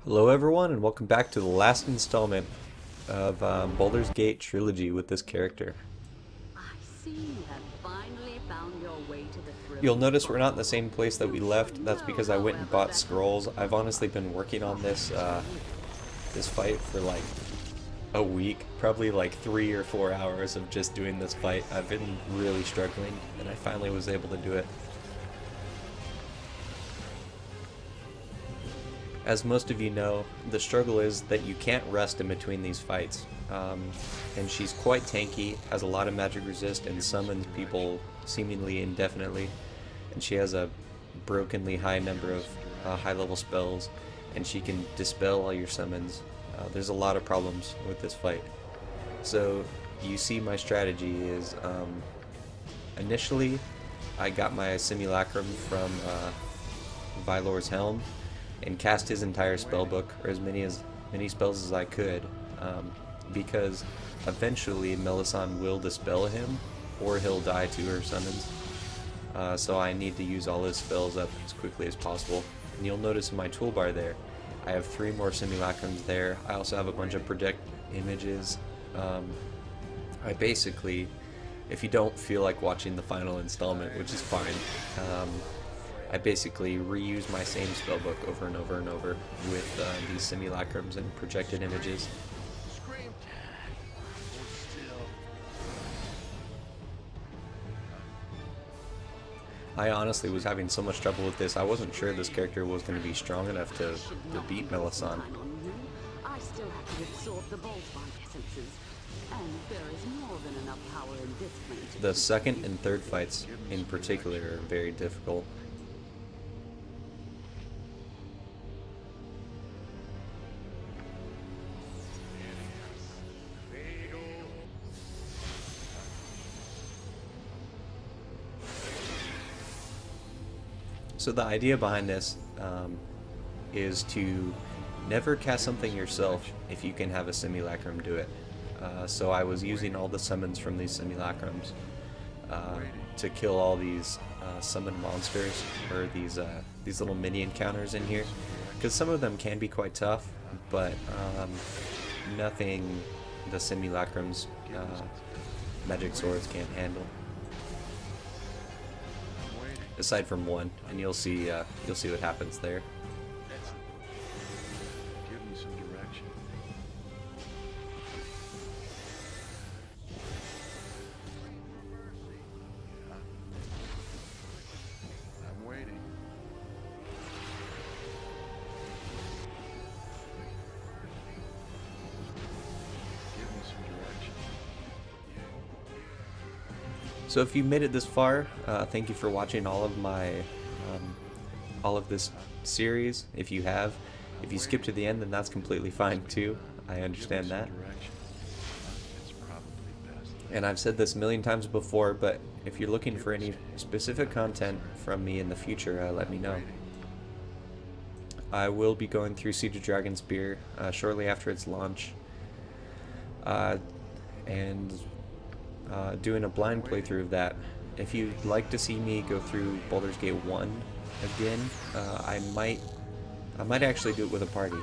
Hello everyone and welcome back to the last installment of Baldur's Gate Trilogy with this character. I see you have finally found your way to the You'll throne, notice we're not in the Baldur. same place that we You left. should That's know, because I went and however, bought that the scrolls. I've honestly Berzerker been working on not this to me. this fight for like a week, probably like 3 or 4 hours of just doing this fight. I've been really struggling and I finally was able to do it. As most of you know, the struggle is that you can't rest in between these fights. And she's quite tanky, has a lot of magic resist, and summons people seemingly indefinitely. And she has a brokenly high number of high level spells, and she can dispel all your summons. There's a lot of problems with this fight. So you see my strategy is initially I got my simulacrum from Vylor's Helm and cast his entire spell book, or as many spells as I could, because eventually Melisande will dispel him, or he'll die to her summons. So I need to use all his spells up as quickly as possible. And you'll notice in my toolbar there, I have 3 more simulacrums there. I also have a bunch of protect images. I basically, if you don't feel like watching the final installment, which is fine, I basically reuse my same spellbook over and over and over with these simulacrums and projected images. I honestly was having so much trouble with this, I wasn't sure this character was going to be strong enough to beat Melisande. I still have to absorb the Baldur essences, and there is more than enough power in this plane to The second and third fights in particular are very difficult. So the idea behind this is to never cast something yourself if you can have a simulacrum do it. So I was using all the summons from these simulacrums to kill all these summon monsters, or these little mini encounters in here, because some of them can be quite tough, but nothing the simulacrums magic swords can't handle. Aside from one, and you'll see what happens there. Give me some direction. I'm waiting. Give me some direction. So if you made it this far, thank you for watching all of all of this series. If you have, if you skip to the end, then that's completely fine too. I understand that. Direction. It's probably best. And I've said this a million times before, but if you're looking for any specific content from me in the future, let me know. I will be going through Siege of Dragonspear shortly after its launch, and doing a blind playthrough of that. If you'd like to see me go through Baldur's Gate 1 again, I might actually do it with a party.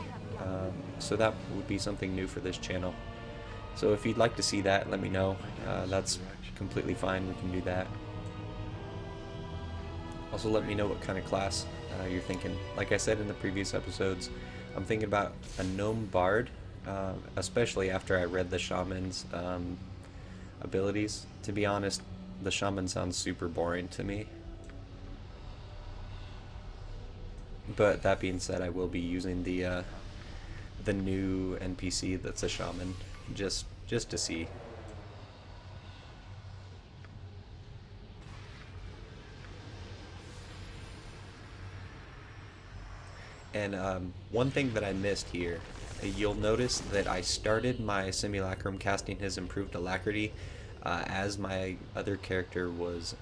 So that would be something new for this channel. So if you'd like to see that, let me know. That's completely fine, we can do that. Also let me know what kind of class you're thinking. Like I said in the previous episodes, I'm thinking about a gnome bard, especially after I read the shaman's abilities. To be honest, the shaman sounds super boring to me. But that being said, I will be using the new NPC that's a shaman, just to see. And one thing that I missed here, you'll notice that I started my simulacrum casting his improved alacrity as my other character was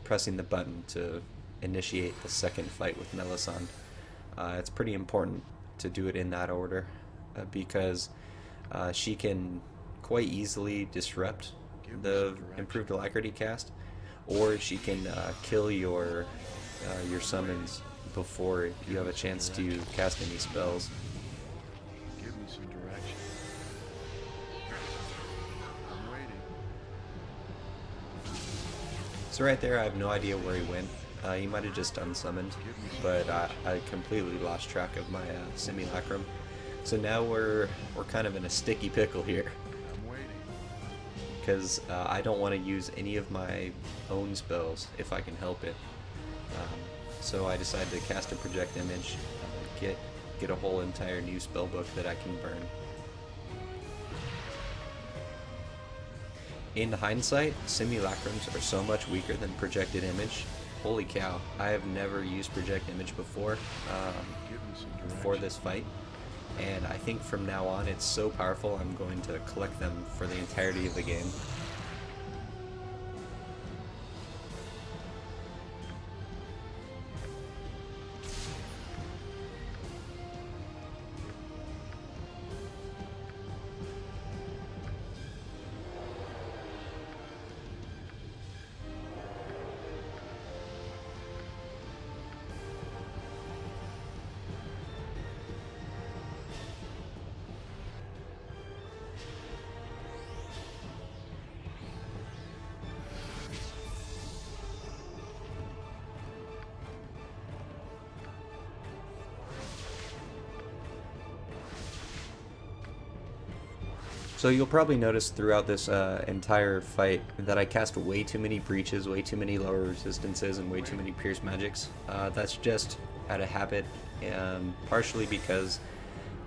pressing the button to initiate the second fight with Melisande. It's pretty important to do it in that order because she can quite easily disrupt the improved alacrity cast, or she can kill your summons before you have a chance to cast any spells. Give me some direction. I'm waiting. So right there, I have no idea where he went. He might have just unsummoned, but I completely lost track of my simulacrum. So now we're kind of in a sticky pickle here, I'm waiting. because I don't want to use any of my own spells if I can help it. So I decided to cast a project image, get a whole entire new spell book that I can burn. In hindsight, simulacrums are so much weaker than projected image. Holy cow, I have never used project image before, Give me some before direction. this fight, and I think from now on it's so powerful I'm going to collect them for the entirety of the game. So you'll probably notice throughout this entire fight that I cast way too many breaches, way too many lower resistances, and way too many pierce magics. That's just out of habit, partially because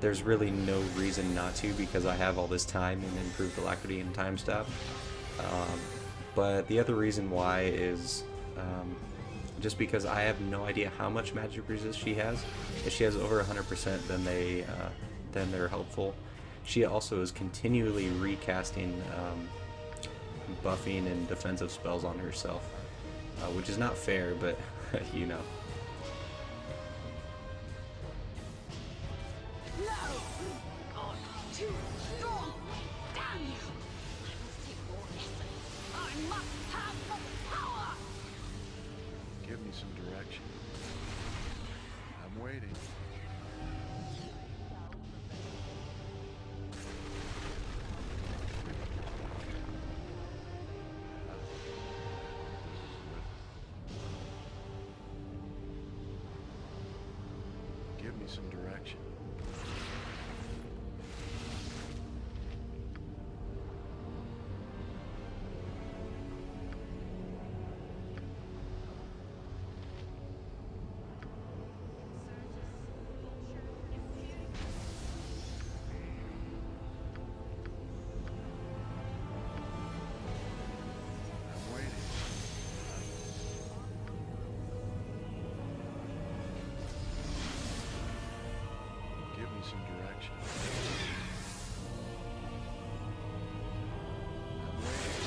there's really no reason not to, because I have all this time and improved alacrity and time stop. But the other reason why is just because I have no idea how much magic resist she has. If she has over 100%, then they're helpful. She also is continually recasting buffing and defensive spells on herself, which is not fair, but you know. No! Oh, too strong! Damn you! I must take more essence. I must have the power! Give me some direction. I'm waiting. Give me some direction. I'm waiting. Give me some direction. I'm waiting.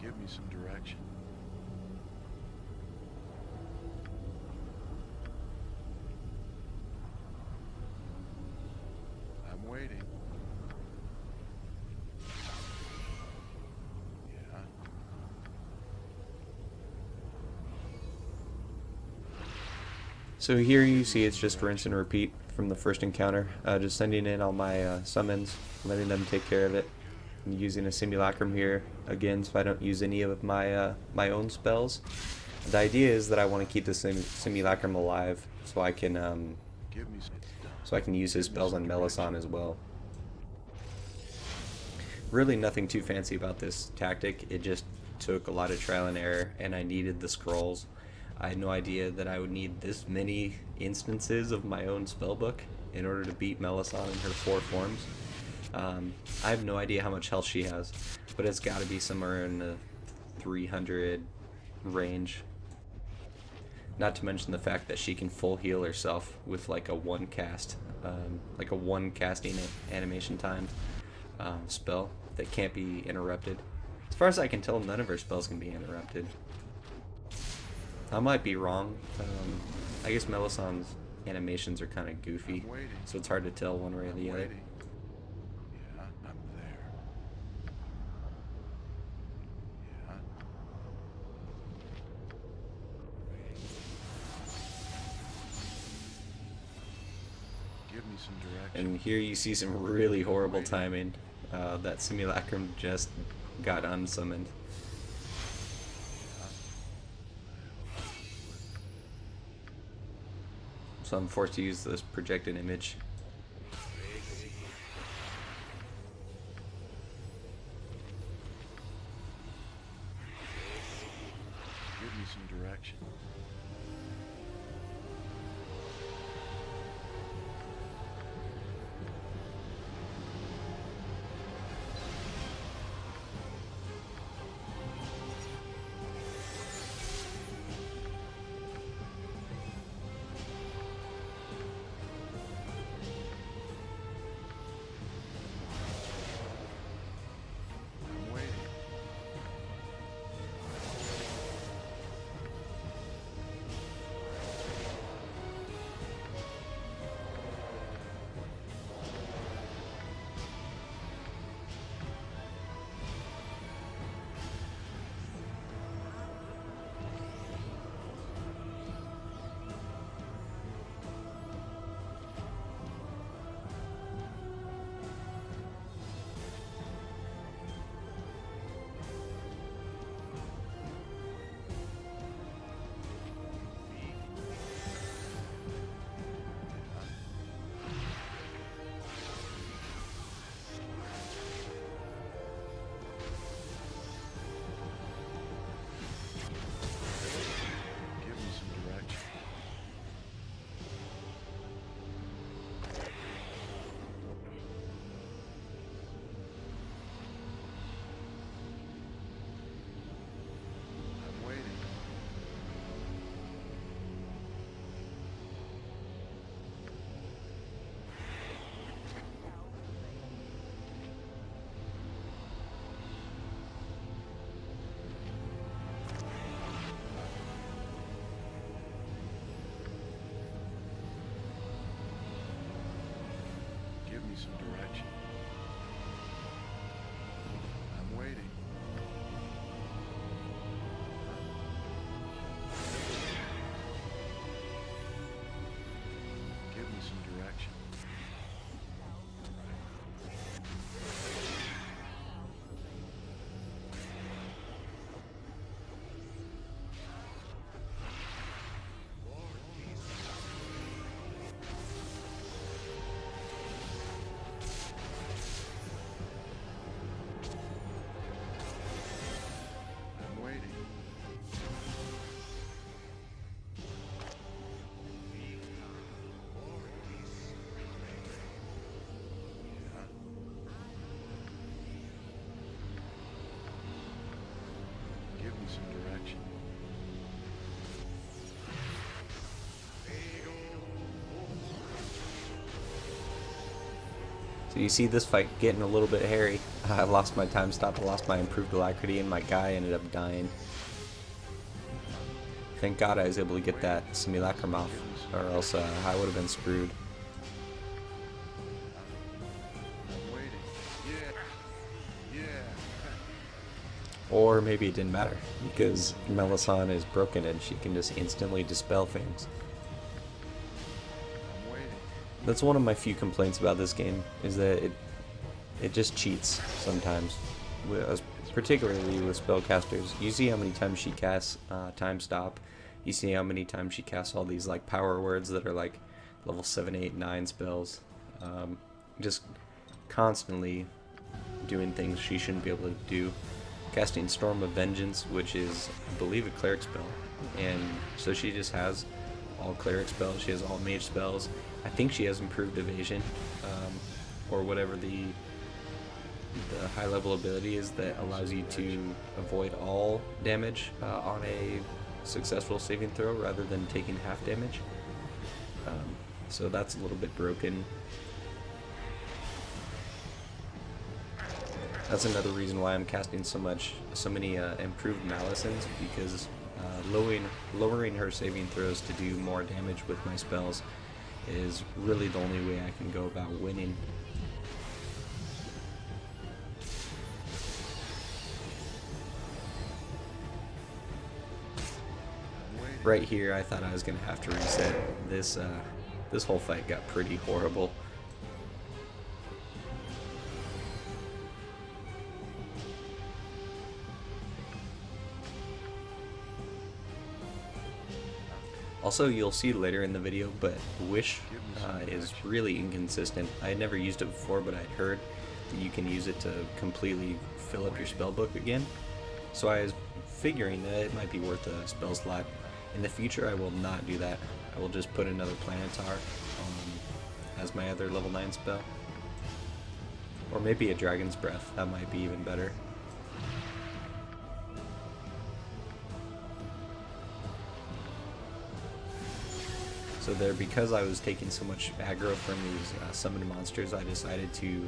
Give me some direction. I'm waiting. Yeah. So here you see it's just rinse and repeat from the first encounter, just sending in all my summons, letting them take care of it. I'm using a simulacrum here again, so I don't use any of my my own spells. The idea is that I want to keep the simulacrum alive, so I can Give me some. use his spells on Melisande as well. Really nothing too fancy about this tactic. It just took a lot of trial and error, and I needed the scrolls. I had no idea that I would need this many instances of my own spellbook in order to beat Melisande in her 4 forms. I have no idea how much health she has, but it's got to be somewhere in the 300 range. Not to mention the fact that she can full heal herself with like a one casting animation time spell that can't be interrupted. As far as I can tell, none of her spells can be interrupted. I might be wrong. I guess Melisandre's animations are kind of goofy, I'm waiting. so it's hard to tell one way or the I'm other. waiting. Yeah. some direction. And here you see some really horrible timing. That simulacrum just got unsummoned. So I'm forced to use this projected image. Give me some direction. I'm waiting. Give me some direction. I'm waiting. Give me some direction. I'm waiting. Give me some direction. I'm waiting. Give me some direction. So you see this fight getting a little bit hairy. I lost my time stop, I lost my improved alacrity, and my guy ended up dying. Thank God I was able to get that simulacrum off, or else I would have been screwed. I'm waiting. Yeah. Or maybe it didn't matter, because Melisande is broken and she can just instantly dispel things. I'm waiting. That's one of my few complaints about this game, is that it just cheats sometimes, particularly with spellcasters. You see how many times she casts time stop. You see how many times she casts all these like power words that are like level 7, 8, 9 spells. Just constantly doing things she shouldn't be able to do. Casting Storm of Vengeance, which is, I believe, a cleric spell. And so she just has all cleric spells, she has all mage spells. I think she has improved evasion, or whatever the high level ability is that allows you to avoid all damage on a successful saving throw rather than taking half damage. So that's a little bit broken. That's another reason why I'm casting so many improved Malisons, because lowering her saving throws to do more damage with my spells is really the only way I can go about winning. Right here, I thought I was gonna have to reset. This whole fight got pretty horrible. Also, you'll see later in the video, but Wish is really inconsistent. I had never used it before, but I'd heard that you can use it to completely fill up your spellbook again. So I was figuring that it might be worth a spell slot. In the future, I will not do that. I will just put another Planetar as my other level 9 spell. Or maybe a Dragon's Breath, that might be even better. So there, because I was taking so much aggro from these summoned monsters, I decided to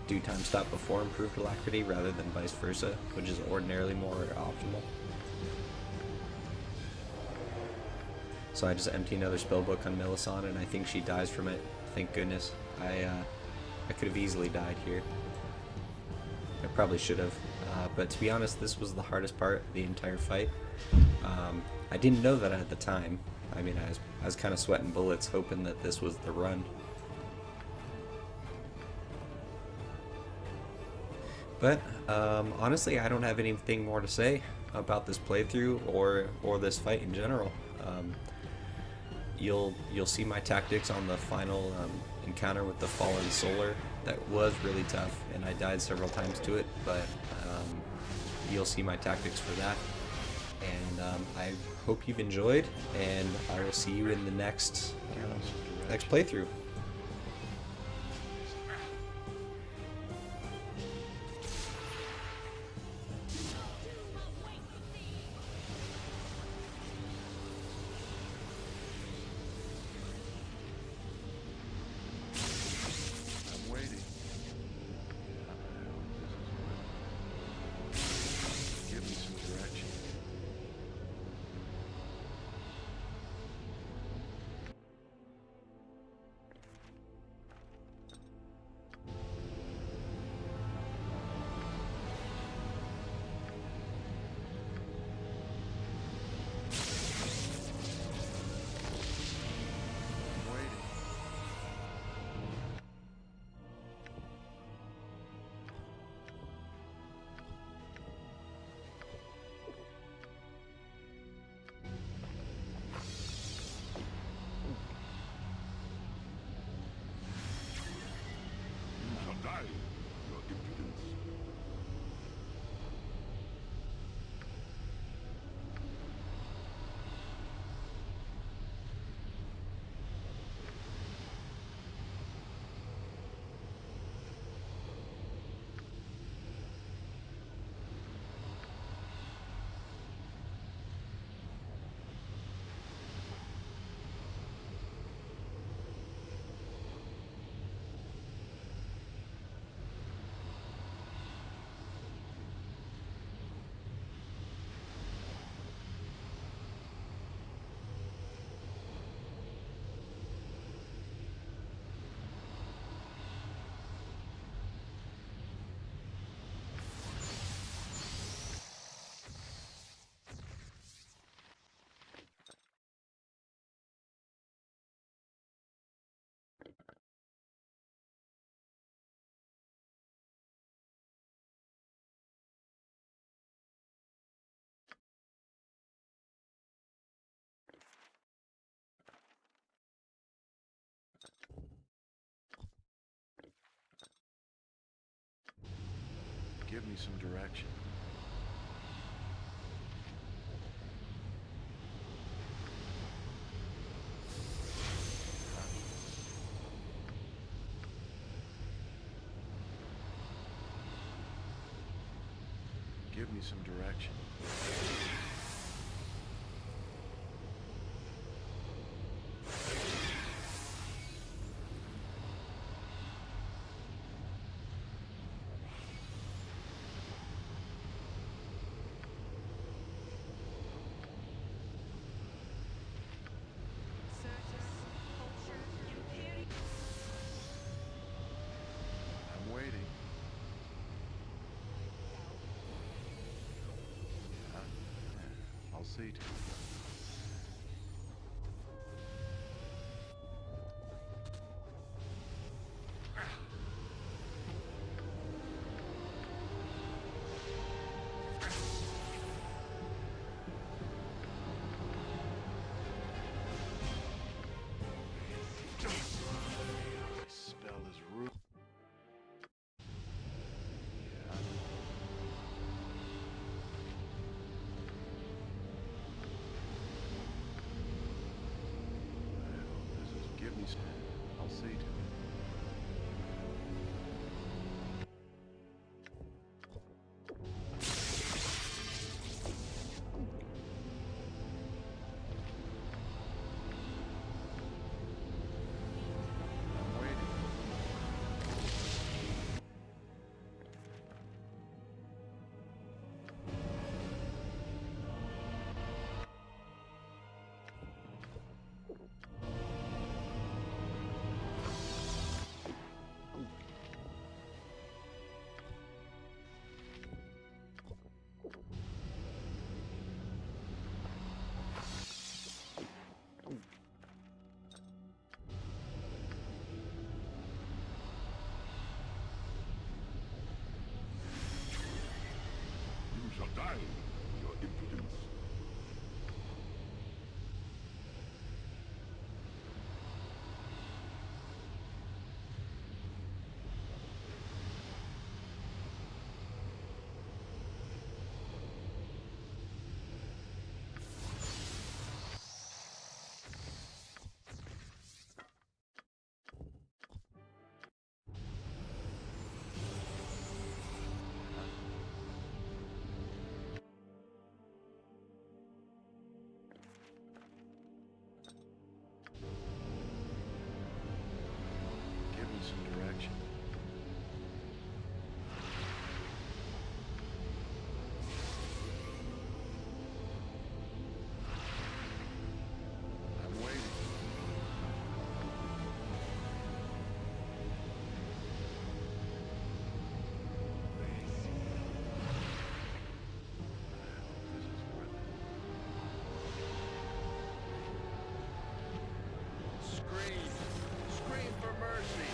do time stop before improved alacrity rather than vice versa, which is ordinarily more optimal. So I just empty another spellbook on Melisande, and I think she dies from it. Thank goodness. I could have easily died here. I probably should have. But to be honest, this was the hardest part of the entire fight. I didn't know that at the time. I mean, I was kind of sweating bullets, hoping that this was the run. But honestly, I don't have anything more to say about this playthrough or this fight in general. You'll see my tactics on the final encounter with the Fallen Solar. That was really tough, and I died several times to it. But you'll see my tactics for that. And I hope you've enjoyed, and I will see you in the next playthrough. I'm waiting. I hope this is good. Give me some direction. I'm waiting. You shall die, your impudence. Give me some direction. Give me some direction. I'm waiting. I'll see to it. die, your impudence. Give me some direction. I'm waiting. This is worth it. Scream! Scream for mercy!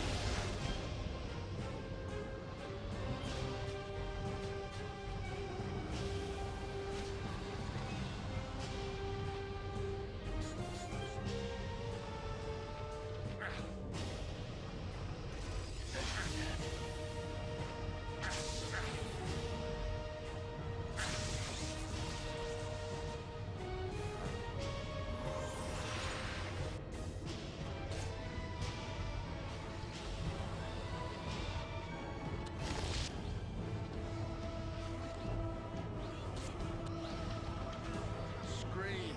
Scream!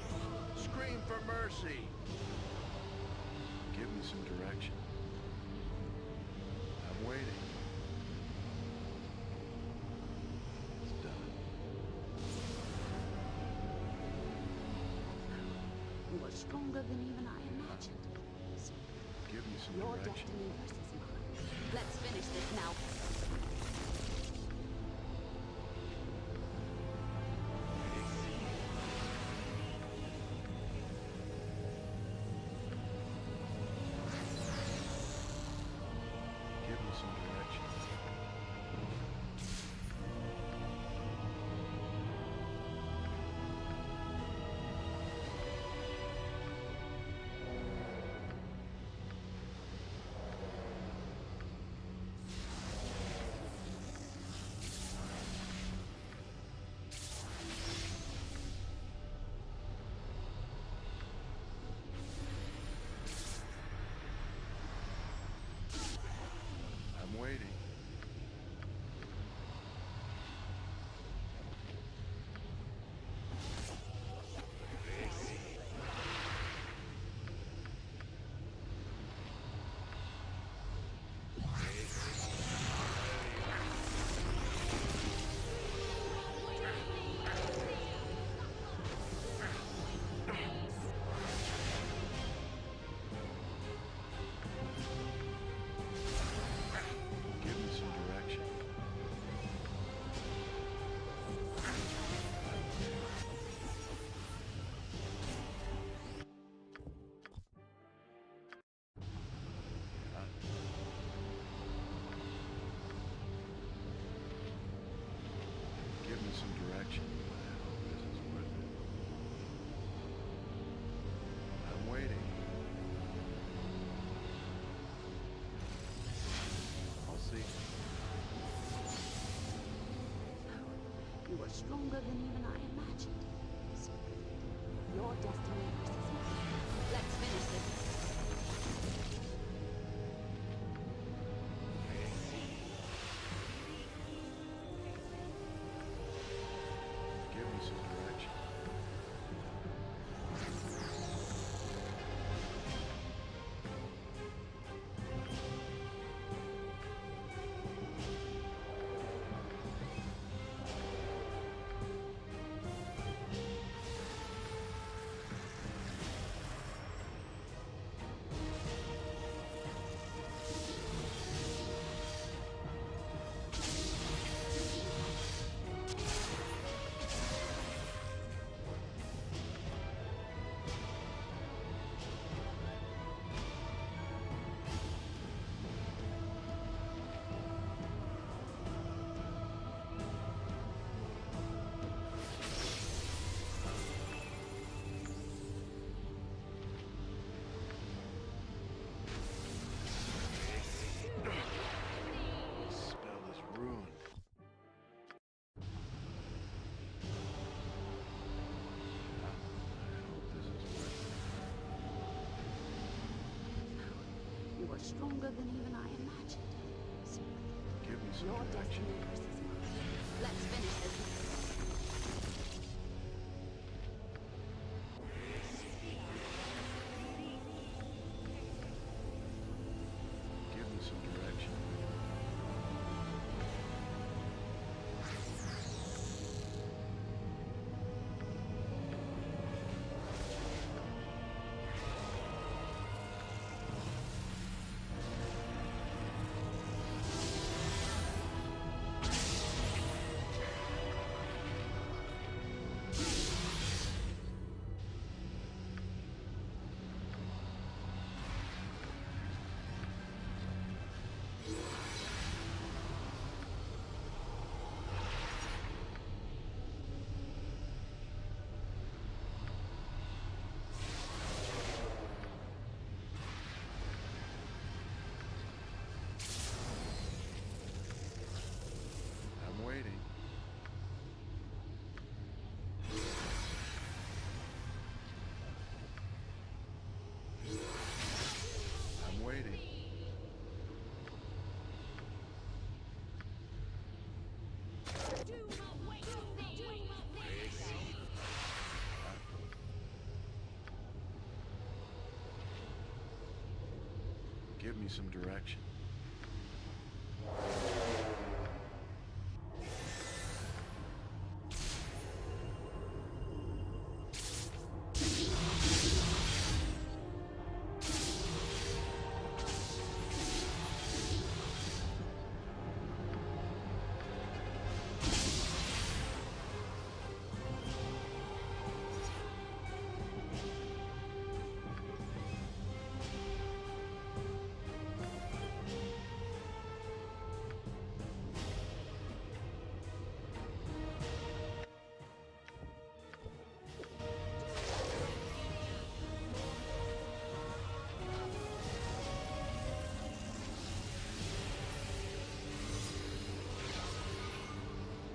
Scream for mercy! Give me some direction. I'm waiting. It's done. You are stronger than even I imagined. So Give me some your direction. destiny versus mine. Let's finish this now. Give me some direction. I'm waiting. Give me some direction. Give me some direction. I hope this is worth it. I'm waiting. I'll see. You are stronger than even I imagined. So your destiny versus mine. Let's finish this. Give me some direction. stronger than even I imagined. Give me some Your direction. destiny versus mine. Let's finish this. Give me some direction. I'm waiting. I'm waiting. Give me some direction.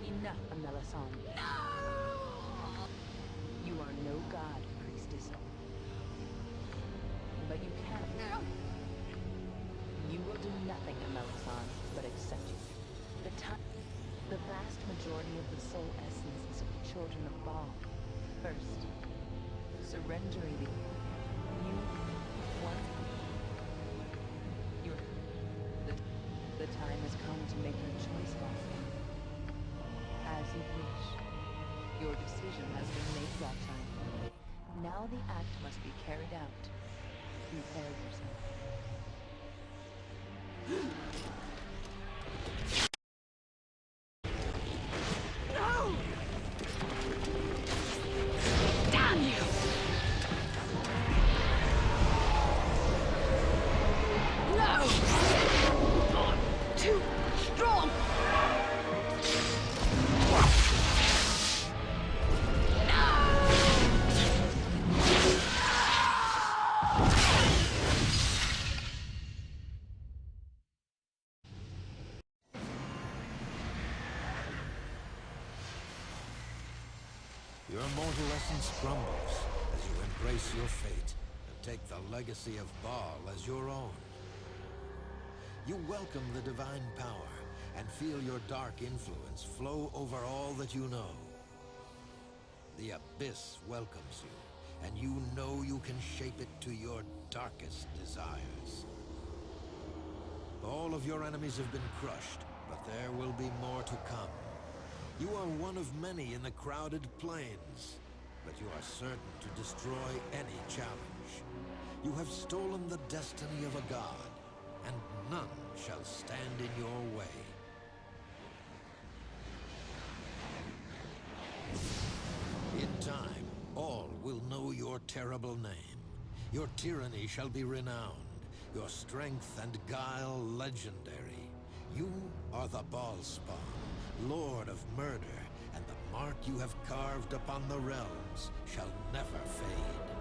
Enough, Amelisson. You are no god, priestess. But you can. You will do nothing, Amelisson, but accept you. The vast majority of the soul essence is of the children of Bhaal. First, surrendering you once. The time has come to make your choice, Bhaal. As you wish. Your decision has been made, Rothschild. Now the act must be carried out. Prepare yourself. Your mortal essence crumbles as you embrace your fate and take the legacy of Bhaal as your own. You welcome the divine power and feel your dark influence flow over all that you know. The Abyss welcomes you, and you know you can shape it to your darkest desires. All of your enemies have been crushed, but there will be more to come. You are one of many in the crowded plains, but you are certain to destroy any challenge. You have stolen the destiny of a god, and none shall stand in your way. In time, all will know your terrible name. Your tyranny shall be renowned, your strength and guile legendary. You are the Bhaalspawn, Lord of Murder, and the mark you have carved upon the realms shall never fade.